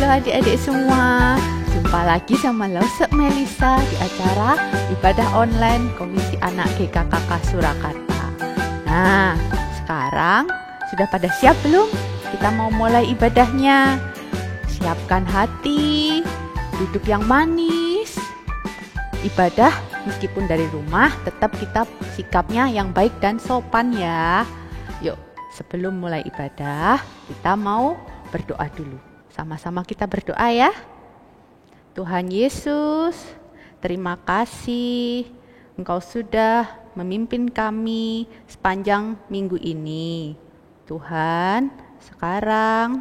Halo adik-adik semua, jumpa lagi sama Lausek Melisa di acara ibadah online Komisi Anak GKKK Surakarta. Nah, sekarang sudah pada siap belum? Kita mau mulai ibadahnya. Siapkan hati, duduk yang manis. Ibadah meskipun dari rumah, tetap kita sikapnya yang baik dan sopan ya. Yuk, sebelum mulai ibadah, kita mau berdoa dulu. Sama-sama kita berdoa ya. Tuhan Yesus, terima kasih Engkau sudah memimpin kami sepanjang minggu ini. Tuhan, sekarang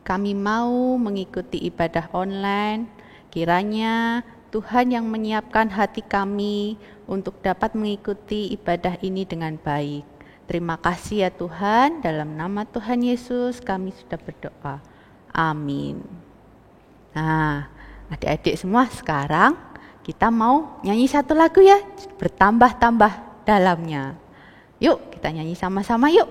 kami mau mengikuti ibadah online. Kiranya Tuhan yang menyiapkan hati kami untuk dapat mengikuti ibadah ini dengan baik. Terima kasih ya Tuhan, dalam nama Tuhan Yesus kami sudah berdoa. Amin. Nah, adik-adik semua, sekarang kita mau nyanyi satu lagu ya, bertambah-tambah dalamnya. Yuk, kita nyanyi sama-sama yuk.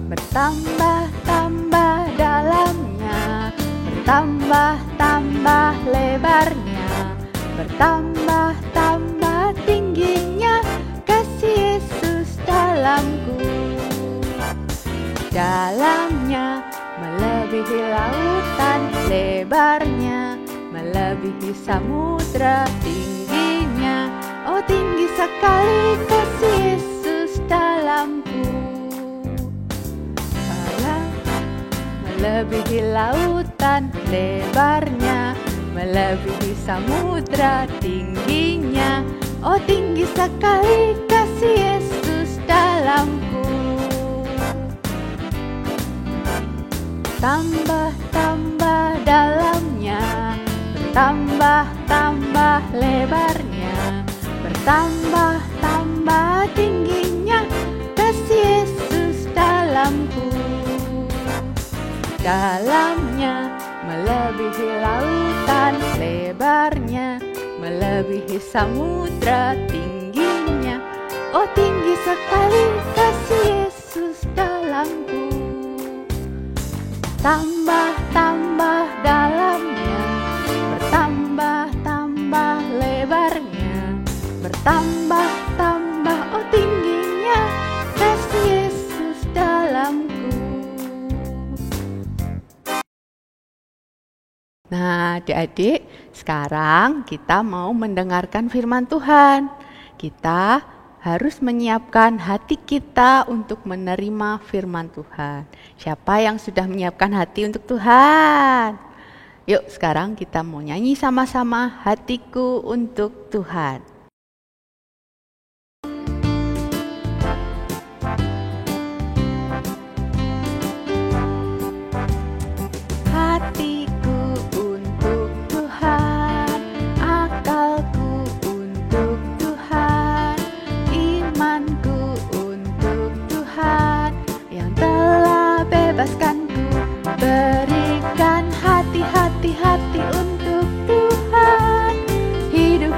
Bertambah-tambah dalamnya, bertambah-tambah lebarnya, bertambah-tambah tingginya kasih Yesus dalamku. Dalamnya melebihi lautan, lebarnya melebihi samudra, tingginya oh tinggi sekali kasih Yesus dalamku. Melebihi lautan, lebarnya melebihi samudra, tingginya oh tinggi sekali kasih Yesus dalamku. Tambah-tambah dalamnya, bertambah-tambah lebarnya, bertambah-tambah tingginya kasih Yesus dalamku. Dalamnya melebihi lautan, lebarnya melebihi samudra, tingginya oh tinggi sekali kasih Yesus dalamku. Tambah-tambah dalamnya, bertambah-tambah lebarnya, bertambah-tambah oh tingginya kasih Yesus dalamku. Nah, adik-adik, sekarang kita mau mendengarkan firman Tuhan. Kita harus menyiapkan hati kita untuk menerima firman Tuhan. Siapa yang sudah menyiapkan hati untuk Tuhan? Yuk, sekarang kita mau nyanyi sama-sama Hatiku untuk Tuhan. Berikan hati-hati untuk Tuhan. Hidup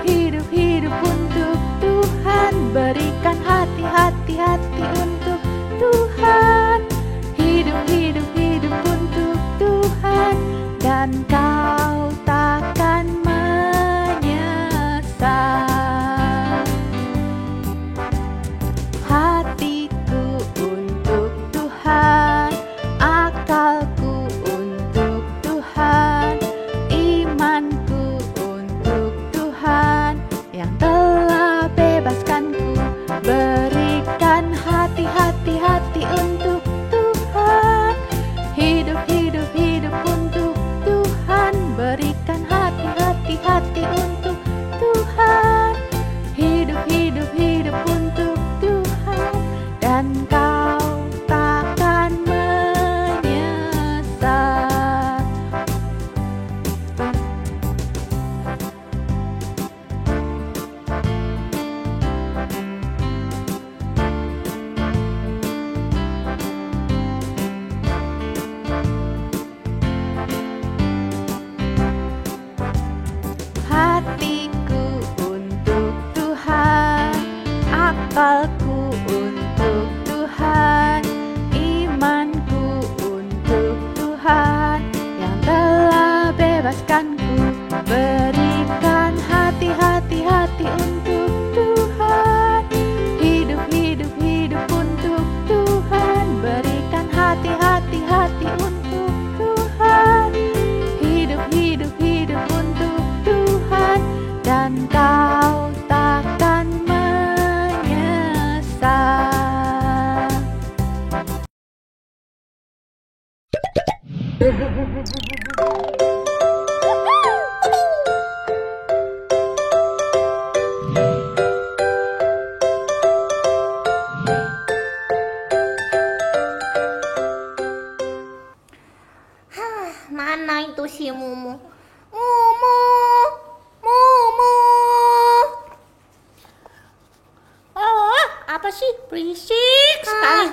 Berikan hati-hati untuk Tuhan. Hidup, hidup, hidup untuk Tuhan. Berikan hati-hati untuk Tuhan. Hidup, hidup, hidup untuk Tuhan. Dan kau takkan menyesal. Mana itu si Mumu? Mumu, Mumu. Oh, apa sih? Berisik sekali.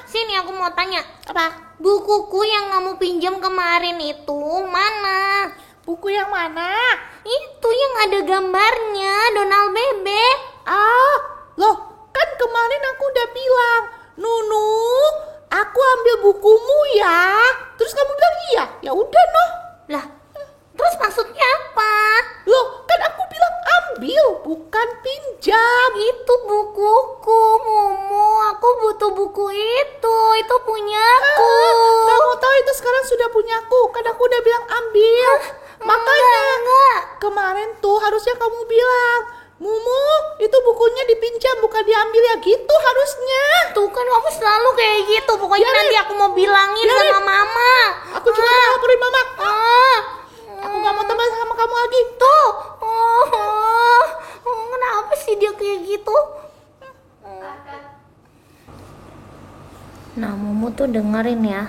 Sini aku mau tanya. Apa? Bukuku yang kamu pinjam kemarin itu mana? Buku yang mana? Itu yang ada gambarnya Donald Bebe. Loh, kan kemarin aku udah bilang, Nunu, aku ambil bukumu ya. Terus kamu bilang iya. Ya udah noh. Lah, terus maksudnya apa? Loh, kan aku bilang ambil, bukan pinjam. Itu bukuku, Mumu. Aku butuh buku itu. Itu punyaku. Kamu tahu itu sekarang sudah punyaku. Kan aku udah bilang ambil. Makanya Enggak. kemarin tuh harusnya kamu bilang, Mumu, itu bukunya dipinjam bukan diambil ya, gitu harusnya. Tuh kan kamu selalu kayak gitu. Pokoknya Biarin. nanti aku mau bilangin Biarin. sama mama. Aku juga mau laporin mama. Ah. Aku gak mau teman sama kamu lagi. Tuh. Kenapa sih dia kayak gitu? Nah, Mumu tuh dengerin ya.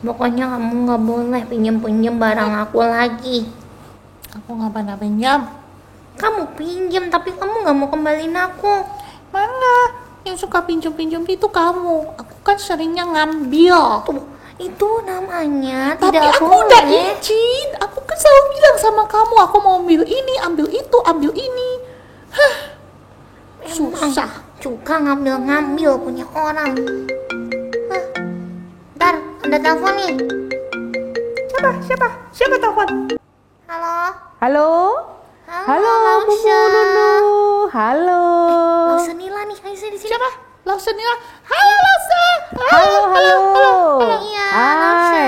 Pokoknya kamu gak boleh pinjem-pinjem barang aku lagi. Aku gak pernah pinjam. Kamu pinjem tapi kamu gak mau kembaliin aku. Mana? Yang suka pinjam-pinjam itu kamu. Aku kan seringnya ngambil. Tuh, itu namanya Tapi tidak aku boleh. udah izin. Aku kan selalu bilang sama kamu, aku mau ambil ini, ambil itu, ambil ini. Susah. Juga ngambil-ngambil punya orang. Ntar, ada telepon nih. Siapa telepon? Halo. Halo? Halo, Mumu, Lausha. Nunu. Halo. Lausha Nila nih, ayo sini sini. Siapa? Lausa Nila. Halo Lausa. Halo. Iya, Hai. Lausha.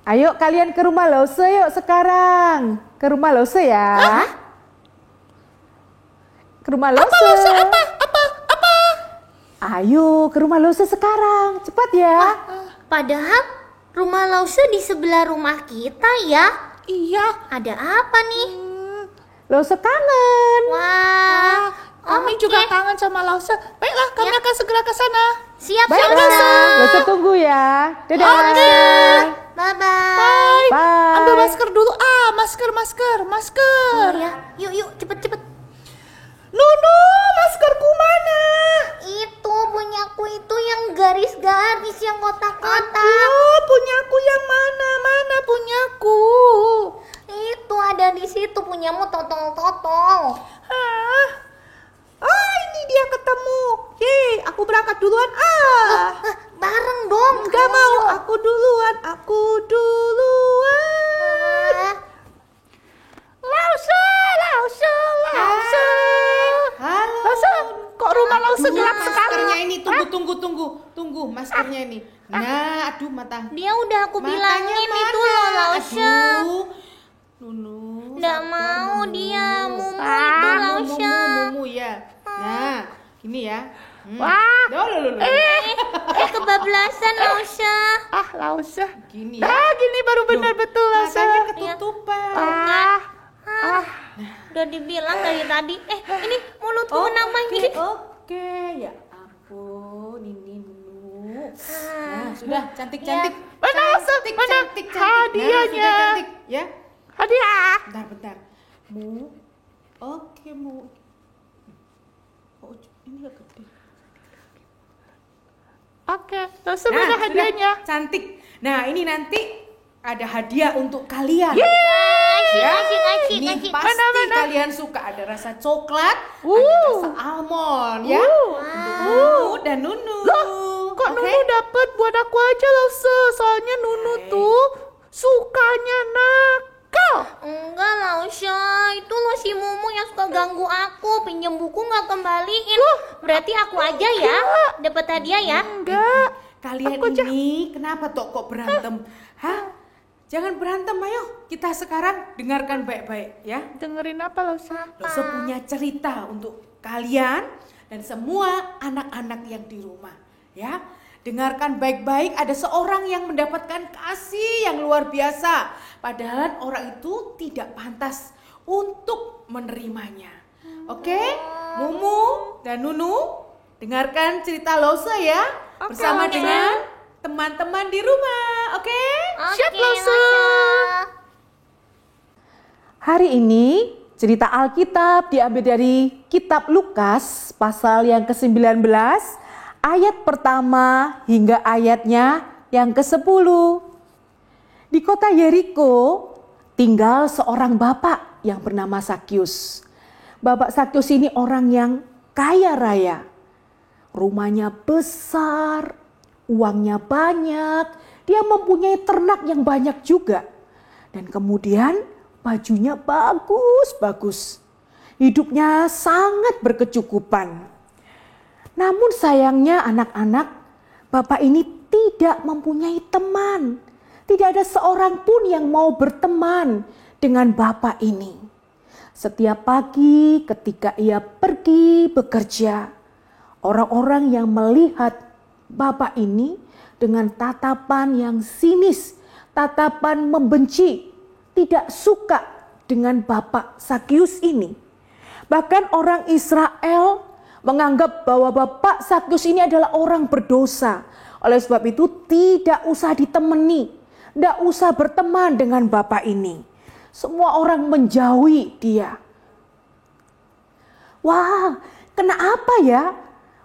Ayo kalian ke rumah Lause yuk sekarang. Ke rumah Lause ya. Ke rumah Lause. Apa? Ayo ke rumah Lause sekarang. Cepat ya. Padahal rumah Lausha di sebelah rumah kita ya. Iya. Ada apa nih? Lause kangen. Wah. Kami oke. juga kangen sama Lausa. Baiklah, kami akan segera ke sana. Siap, Baik Lausha. Lause tunggu ya. Dadah. Oke. Bye-bye. Bye. Ambil masker dulu. Masker. Ya, yuk, cepet. Nunu, maskerku mana? Itu punyaku itu yang garis-garis yang kotak-kotak. Oh, punyaku yang mana? Mana punyaku? Itu ada di situ, punyamu totol-totol. Hah? Oh, ini dia ketemu. Yeay, aku berangkat duluan. Bareng dong. Enggak ayo. mau, aku duluan. Lausa. Halo. Lausa, kok rumah Lausa gelap sekali? Maskernya ini tunggu maskernya ini. Nah, aduh mata. Dia udah aku Matanya bilangin mana? itu loh, Lausha. Aduh. Nunu. Nggak sabar, mau Nunu. dia, Mumu itu, Lausha. Mumu ya. Nah, gini ya. Wah. Loh. Kebablasan, Lausha. Lausa. Gini ya. Gini baru benar betul Lausa. Matanya ketutupan. Udah dibilang dari tadi. Ini mulutku kenapa ini? Oke, ya ampun, ini Nunu. Nah, sudah cantik-cantik. Mana Lausa? Mana Cantik. hadiahnya? Nah, sudah cantik ya. Hadiah. Bentar. Mu. Oke, Mu. Oh, ini agak gede. Oke, Lausa mana sudah hadiahnya? cantik. Nah, ini nanti ada hadiah untuk kalian. Asik. Ini pasti Mana? kalian suka. Ada rasa coklat, ada rasa almond ya. Untuk Mumu dan Nunu. Kok Oke? Nunu dapet buat aku aja Lausa? Soalnya Nunu tuh sukanya nakal. Enggak, Tasya, itu loh si Mumu yang suka ganggu aku, pinjam buku nggak kembaliin. Berarti aku aja ya dapat hadiah ya? Enggak. Kalian ini kenapa kok berantem? Hah? Jangan berantem, ayo. Kita sekarang dengarkan baik-baik ya. Dengerin apa Lausa? Lausa punya cerita untuk kalian dan semua anak-anak yang di rumah ya. Dengarkan baik-baik, ada seorang yang mendapatkan kasih yang luar biasa. Padahal orang itu tidak pantas untuk menerimanya. Oke? Mumu dan Nunu, dengarkan cerita Lausa ya. Bersama dengan teman-teman di rumah. Oke? Siap Lausa. Hari ini cerita Alkitab diambil dari kitab Lukas pasal yang ke-19 ayat pertama hingga ayatnya yang ke-10. Di kota Yeriko tinggal seorang bapak yang bernama Zakius. Bapak Zakius ini orang yang kaya raya. Rumahnya besar, uangnya banyak, dia mempunyai ternak yang banyak juga. Dan kemudian bajunya bagus-bagus. Hidupnya sangat berkecukupan. Namun sayangnya anak-anak, bapak ini tidak mempunyai teman. Tidak ada seorang pun yang mau berteman dengan bapak ini. Setiap pagi ketika ia pergi bekerja, orang-orang yang melihat bapak ini dengan tatapan yang sinis, tatapan membenci, tidak suka dengan bapak Zakius ini. Bahkan orang Israel menganggap bahwa bapak Zakius ini adalah orang berdosa. Oleh sebab itu tidak usah ditemani, tidak usah berteman dengan bapak ini. Semua orang menjauhi dia. Wah, kenapa ya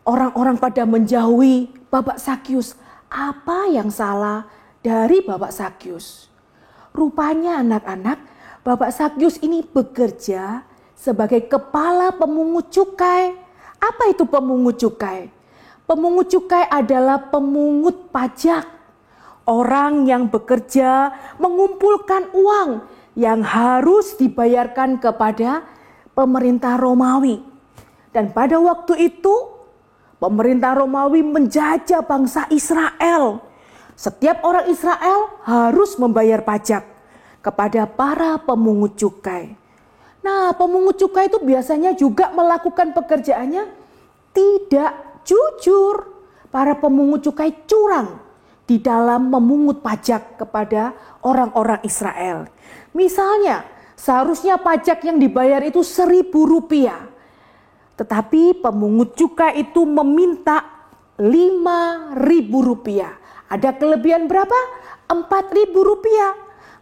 orang-orang pada menjauhi bapak Zakius? Apa yang salah dari bapak Zakius? Rupanya anak-anak, bapak Zakius ini bekerja sebagai kepala pemungut cukai. Apa itu pemungut cukai? Pemungut cukai adalah pemungut pajak. Orang yang bekerja mengumpulkan uang yang harus dibayarkan kepada pemerintah Romawi. Dan pada waktu itu pemerintah Romawi menjajah bangsa Israel. Setiap orang Israel harus membayar pajak kepada para pemungut cukai. Nah, pemungut cukai itu biasanya juga melakukan pekerjaannya tidak jujur. Para pemungut cukai curang di dalam memungut pajak kepada orang-orang Israel. Misalnya, seharusnya pajak yang dibayar itu Rp1.000. Tetapi pemungut cukai itu meminta Rp5.000. Ada kelebihan berapa? Rp4.000.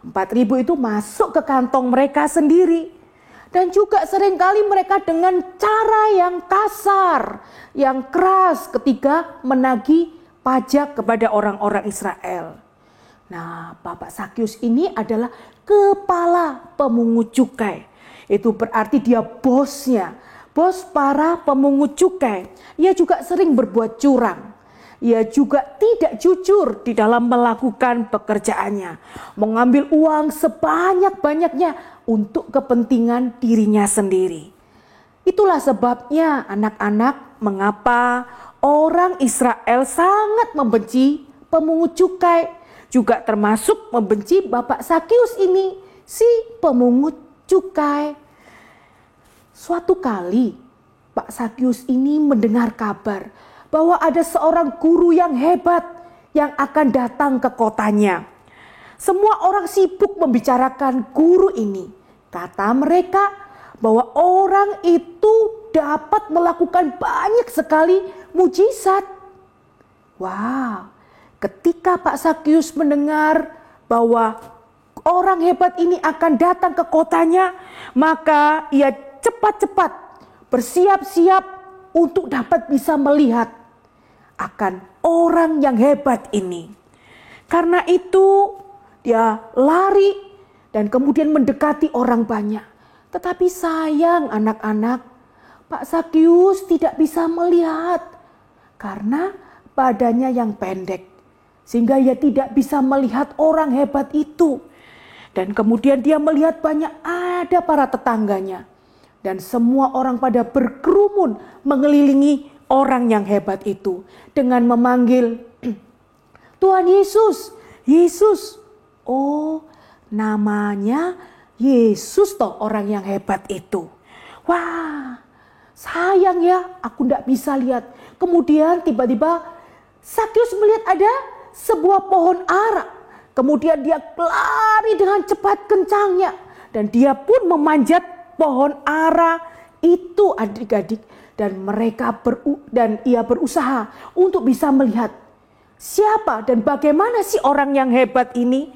Rp4.000 itu masuk ke kantong mereka sendiri. Dan juga seringkali mereka dengan cara yang kasar, yang keras ketika menagih pajak kepada orang-orang Israel. Nah, Bapak Zakius ini adalah kepala pemungut cukai. Itu berarti dia bosnya, bos para pemungut cukai. Ia juga sering berbuat curang. Ia juga tidak jujur di dalam melakukan pekerjaannya. Mengambil uang sebanyak-banyaknya untuk kepentingan dirinya sendiri. Itulah sebabnya anak-anak mengapa orang Israel sangat membenci pemungut cukai. Juga termasuk membenci Bapak Zakius ini, si pemungut cukai. Suatu kali Pak Zakius ini mendengar kabar bahwa ada seorang guru yang hebat yang akan datang ke kotanya. Semua orang sibuk membicarakan guru ini. Kata mereka bahwa orang itu dapat melakukan banyak sekali mujizat. Wow, ketika Pak Zakius mendengar bahwa orang hebat ini akan datang ke kotanya, maka ia cepat-cepat bersiap-siap untuk dapat bisa melihat akan orang yang hebat ini. Karena itu dia lari dan kemudian mendekati orang banyak. Tetapi sayang anak-anak, Pak Zakius tidak bisa melihat karena badannya yang pendek. Sehingga ia tidak bisa melihat orang hebat itu. Dan kemudian dia melihat banyak ada para tetangganya. Dan semua orang pada berkerumun mengelilingi orang yang hebat itu. Dengan memanggil, Tuhan Yesus, Yesus. Oh, namanya Yesus toh orang yang hebat itu. Wah, sayang ya, aku tidak bisa lihat. Kemudian tiba-tiba Sakyus melihat ada sebuah pohon ara. Kemudian dia lari dengan cepat kencangnya. Dan dia pun memanjat pohon ara itu adik-adik. Dan ia berusaha untuk bisa melihat siapa dan bagaimana sih orang yang hebat ini.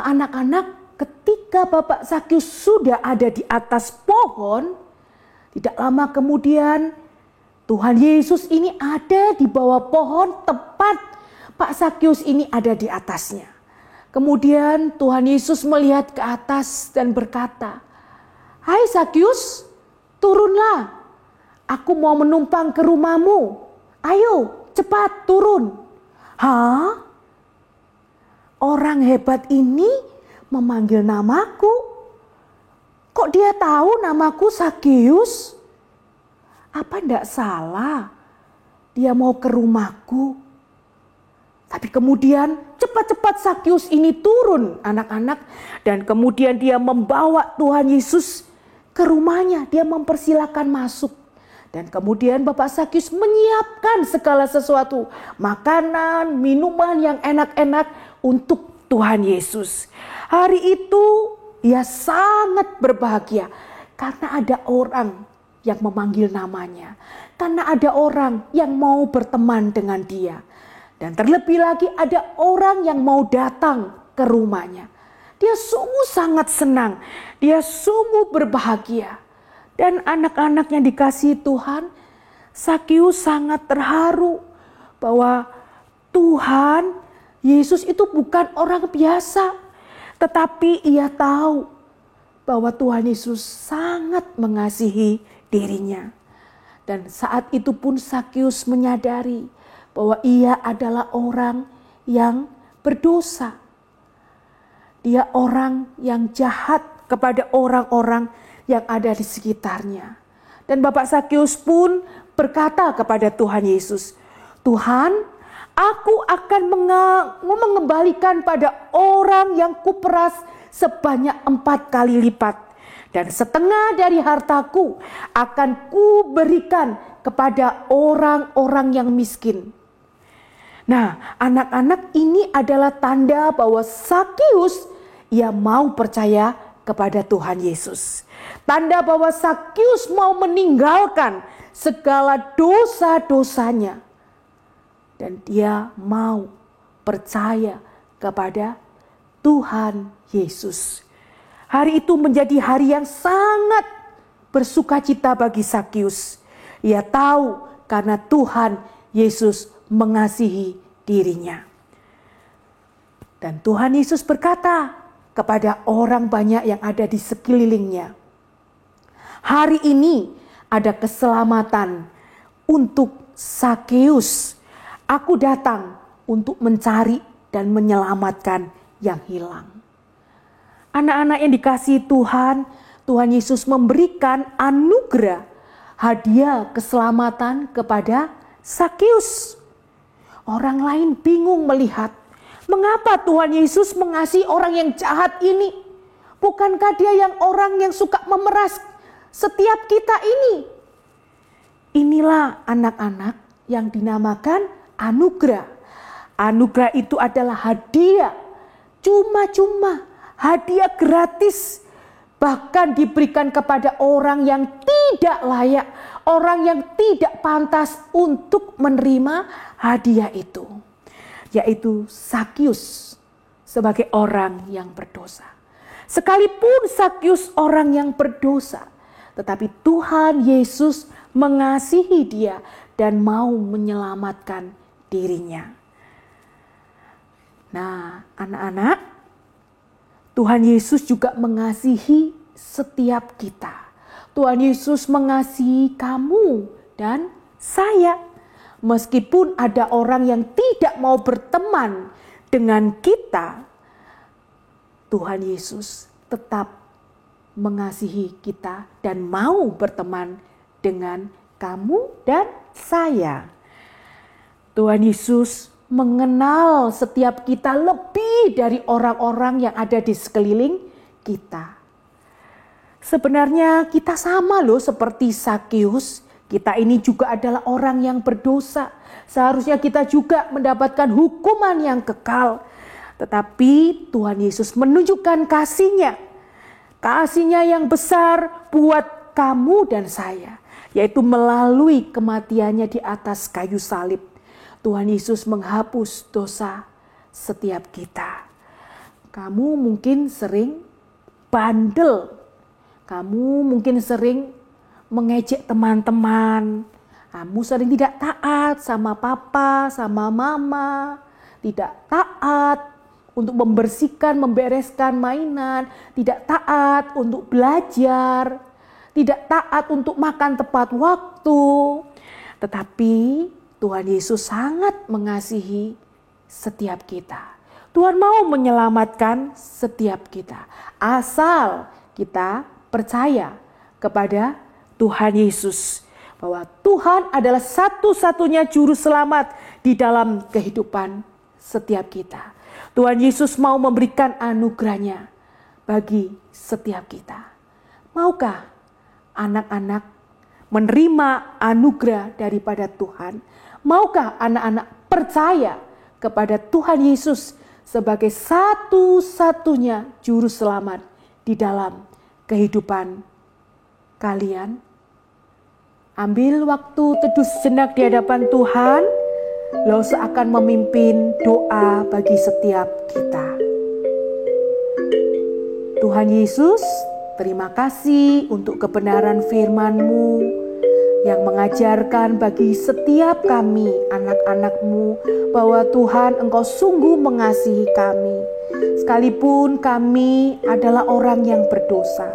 Anak-anak, ketika Bapak Sakyus sudah ada di atas pohon, tidak lama kemudian Tuhan Yesus ini ada di bawah pohon, tepat Pak Sakyus ini ada di atasnya. Kemudian Tuhan Yesus melihat ke atas dan berkata, "Hai Sakyus, turunlah. Aku mau menumpang ke rumahmu. Ayo, cepat turun." Hah? Orang hebat ini memanggil namaku. Kok dia tahu namaku Sakyus? Apa enggak salah dia mau ke rumahku? Tapi kemudian cepat-cepat Sakyus ini turun anak-anak. Dan kemudian dia membawa Tuhan Yesus ke rumahnya. Dia mempersilakan masuk. Dan kemudian Bapak Sakyus menyiapkan segala sesuatu. Makanan, minuman yang enak-enak untuk Tuhan Yesus. Hari itu ia sangat berbahagia. Karena ada orang yang memanggil namanya. Karena ada orang yang mau berteman dengan dia. Dan terlebih lagi ada orang yang mau datang ke rumahnya. Dia sungguh sangat senang. Dia sungguh berbahagia. Dan anak-anak yang dikasihi Tuhan, Sakyus sangat terharu bahwa Tuhan Yesus itu bukan orang biasa. Tetapi ia tahu bahwa Tuhan Yesus sangat mengasihi dirinya. Dan saat itu pun Sakyus menyadari bahwa ia adalah orang yang berdosa. Dia orang yang jahat kepada orang-orang yang ada di sekitarnya. Dan Bapak Sakyus pun berkata kepada Tuhan Yesus, "Tuhan, aku akan mengembalikan pada orang yang kuperas sebanyak 4 kali lipat. Dan setengah dari hartaku akan kuberikan kepada orang-orang yang miskin." Nah, anak-anak, ini adalah tanda bahwa Sakyus ia mau percaya kepada Tuhan Yesus. Tanda bahwa Sakyus mau meninggalkan segala dosa-dosanya. Dan dia mau percaya kepada Tuhan Yesus. Hari itu menjadi hari yang sangat bersukacita bagi Sakyus. Ia tahu karena Tuhan Yesus mengasihi dirinya. Dan Tuhan Yesus berkata kepada orang banyak yang ada di sekelilingnya, "Hari ini ada keselamatan untuk Sakyus. Aku datang untuk mencari dan menyelamatkan yang hilang." Anak-anak yang dikasihi Tuhan, Tuhan Yesus memberikan anugerah hadiah keselamatan kepada Sakyus. Orang lain bingung melihat, mengapa Tuhan Yesus mengasihi orang yang jahat ini? Bukankah dia yang orang yang suka memeras setiap kita ini? Inilah anak-anak yang dinamakan anugerah. Anugerah itu adalah hadiah cuma-cuma, hadiah gratis, bahkan diberikan kepada orang yang tidak layak, orang yang tidak pantas untuk menerima hadiah itu, yaitu Sakyus sebagai orang yang berdosa. Sekalipun Sakyus orang yang berdosa, tetapi Tuhan Yesus mengasihi dia dan mau menyelamatkan dirinya. Nah, anak-anak, Tuhan Yesus juga mengasihi setiap kita. Tuhan Yesus mengasihi kamu dan saya. Meskipun ada orang yang tidak mau berteman dengan kita, Tuhan Yesus tetap mengasihi kita dan mau berteman dengan kamu dan saya. Tuhan Yesus mengenal setiap kita lebih dari orang-orang yang ada di sekeliling kita. Sebenarnya kita sama loh seperti Sakeus. Kita ini juga adalah orang yang berdosa. Seharusnya kita juga mendapatkan hukuman yang kekal. Tetapi Tuhan Yesus menunjukkan kasih-Nya. Kasih-Nya yang besar buat kamu dan saya. Yaitu melalui kematiannya di atas kayu salib. Tuhan Yesus menghapus dosa setiap kita. Kamu mungkin sering bandel. Kamu mungkin sering mengejek teman-teman. Kamu sering tidak taat sama papa, sama mama. Tidak taat untuk membersihkan, membereskan mainan. Tidak taat untuk belajar. Tidak taat untuk makan tepat waktu. Tetapi Tuhan Yesus sangat mengasihi setiap kita. Tuhan mau menyelamatkan setiap kita. Asal kita percaya kepada Tuhan Yesus. Bahwa Tuhan adalah satu-satunya juru selamat di dalam kehidupan setiap kita. Tuhan Yesus mau memberikan anugerahnya bagi setiap kita. Maukah anak-anak menerima anugerah daripada Tuhan? Maukah anak-anak percaya kepada Tuhan Yesus sebagai satu-satunya juru selamat di dalam kehidupan kalian? Ambil waktu teduh sejenak di hadapan Tuhan, lalu seakan memimpin doa bagi setiap kita. Tuhan Yesus, terima kasih untuk kebenaran firman-Mu yang mengajarkan bagi setiap kami, anak-anak-Mu, bahwa Tuhan Engkau sungguh mengasihi kami. Sekalipun kami adalah orang yang berdosa.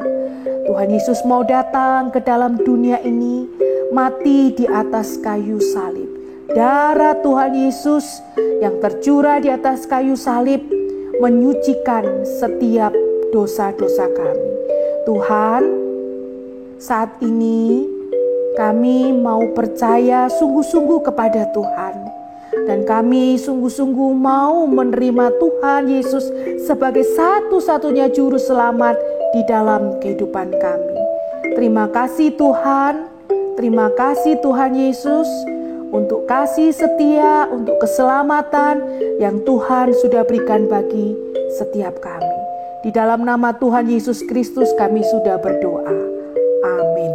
Tuhan Yesus mau datang ke dalam dunia ini, mati di atas kayu salib. Darah Tuhan Yesus yang tercurah di atas kayu salib menyucikan setiap dosa-dosa kami. Tuhan, saat ini kami mau percaya sungguh-sungguh kepada Tuhan. Dan kami sungguh-sungguh mau menerima Tuhan Yesus sebagai satu-satunya juru selamat di dalam kehidupan kami. Terima kasih Tuhan, terima kasih Tuhan Yesus untuk kasih setia, untuk keselamatan yang Tuhan sudah berikan bagi setiap kami. Di dalam nama Tuhan Yesus Kristus kami sudah berdoa. Amin.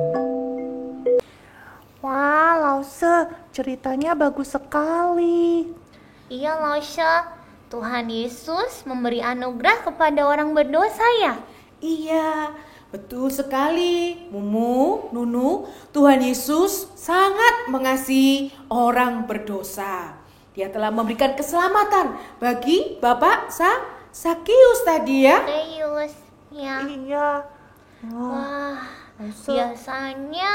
Wah, Lause, ceritanya bagus sekali. Iya, Lausha. Tuhan Yesus memberi anugerah kepada orang berdosa ya? Iya, betul sekali. Mumu, Nunu, Tuhan Yesus sangat mengasihi orang berdosa. Dia telah memberikan keselamatan bagi Bapak Sakeus tadi ya. Serius, ya. Iya. Wah, biasanya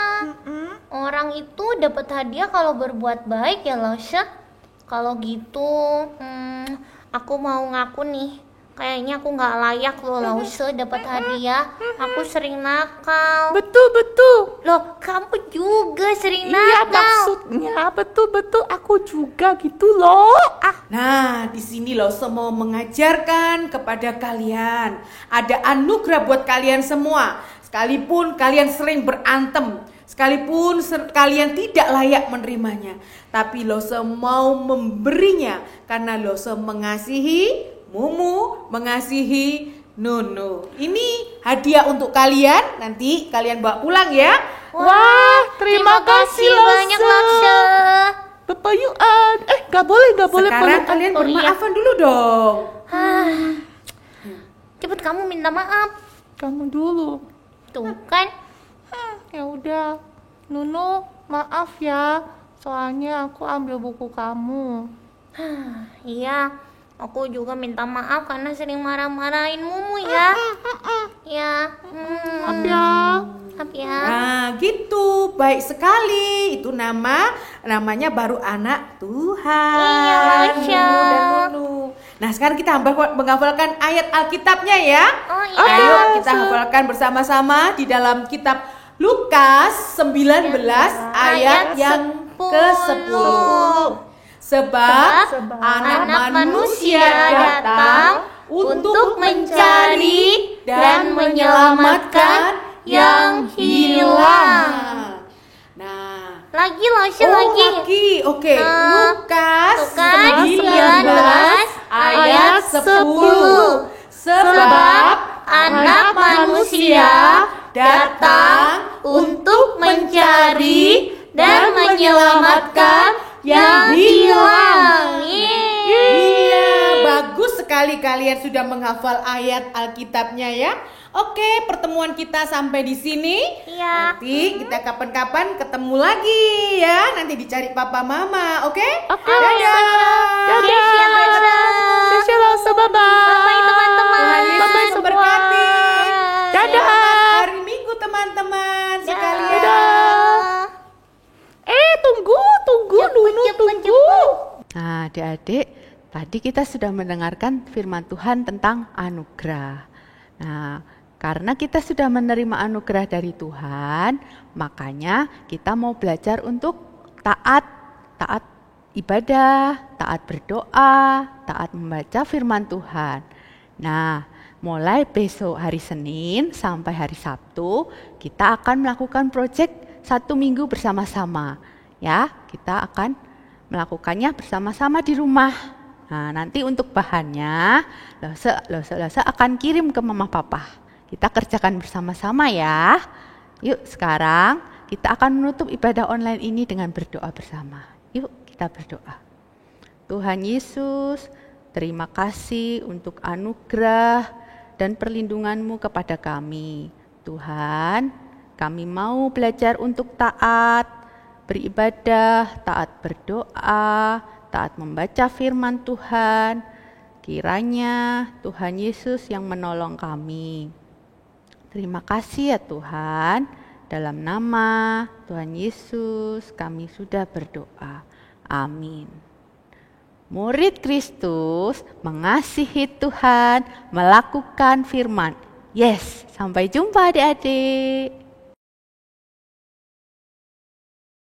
orang itu dapat hadiah kalau berbuat baik ya, Lausha. Kalau gitu, aku mau ngaku nih. Kayaknya aku nggak layak loh, Lausha, dapat hadiah. Aku sering nakal. Betul. Loh, kamu juga sering Iya, nakal. maksudnya betul aku juga gitu loh. Nah, di sini loh saya mau mengajarkan kepada kalian. Ada anugerah buat kalian semua. Sekalipun kalian sering berantem, sekalipun kalian tidak layak menerimanya, tapi loh saya mau memberinya karena loh saya mengasihi Mumu, mengasihi Nunu. Ini hadiah untuk kalian, nanti kalian bawa pulang ya. Wah, terima kasih banyak, Lausha. Pepayuan. Gak boleh Sekarang peluk. kalian Oh, iya. bermaafan dulu dong. Cepet kamu minta maaf. Kamu dulu. Tuh kan. Ya udah, Nunu, maaf ya. Soalnya aku ambil buku kamu. Iya, aku juga minta maaf karena sering marah-marahin Mumu ya. Ya. Maaf ya. Maaf ya. Nah gitu, baik sekali. Itu namanya baru anak Tuhan. Iya, Lausha. Mumu dan Nunu. Nah, sekarang kita menghafalkan ayat Alkitabnya ya. Oh iya. Ayo kita hafalkan bersama-sama di dalam kitab Lukas 19 ayat yang ke-10. Sebab anak manusia datang untuk mencari dan menyelamatkan yang hilang. Nah, Lagi lagi. Oke. Lukas Lukas 19 ayat 10. Sebab anak manusia datang untuk mencari dan menyelamatkan yang hilang. Iya, bagus sekali kalian sudah menghafal ayat Alkitabnya ya. Oke, pertemuan kita sampai di sini. Iya. Nanti kita kapan-kapan ketemu lagi ya. Nanti dicari papa mama, oke? Oke. Dadah. Shalom, bye-bye. Bye teman-teman. Tuhan Yesus memberkati. Dadah. Selamat hari Minggu teman-teman sekalian. Tunggu, Nunu, tunggu. Nah, adik-adik, tadi kita sudah mendengarkan firman Tuhan tentang anugerah. Nah, karena kita sudah menerima anugerah dari Tuhan, makanya kita mau belajar untuk taat ibadah, taat berdoa, taat membaca firman Tuhan. Nah, mulai besok hari Senin sampai hari Sabtu, kita akan melakukan proyek 1 minggu bersama-sama. Ya, kita akan melakukannya bersama-sama di rumah. Nah, nanti untuk bahannya, Lose akan kirim ke mama papa. Kita kerjakan bersama-sama ya. Yuk, sekarang kita akan menutup ibadah online ini dengan berdoa bersama. Yuk, kita berdoa. Tuhan Yesus, terima kasih untuk anugerah dan perlindungan-Mu kepada kami. Tuhan, kami mau belajar untuk taat, beribadah, taat berdoa, taat membaca firman Tuhan. Kiranya Tuhan Yesus yang menolong kami. Terima kasih ya Tuhan. Dalam nama Tuhan Yesus kami sudah berdoa. Amin. Murid Kristus mengasihi Tuhan, melakukan firman. Yes, sampai jumpa adik-adik.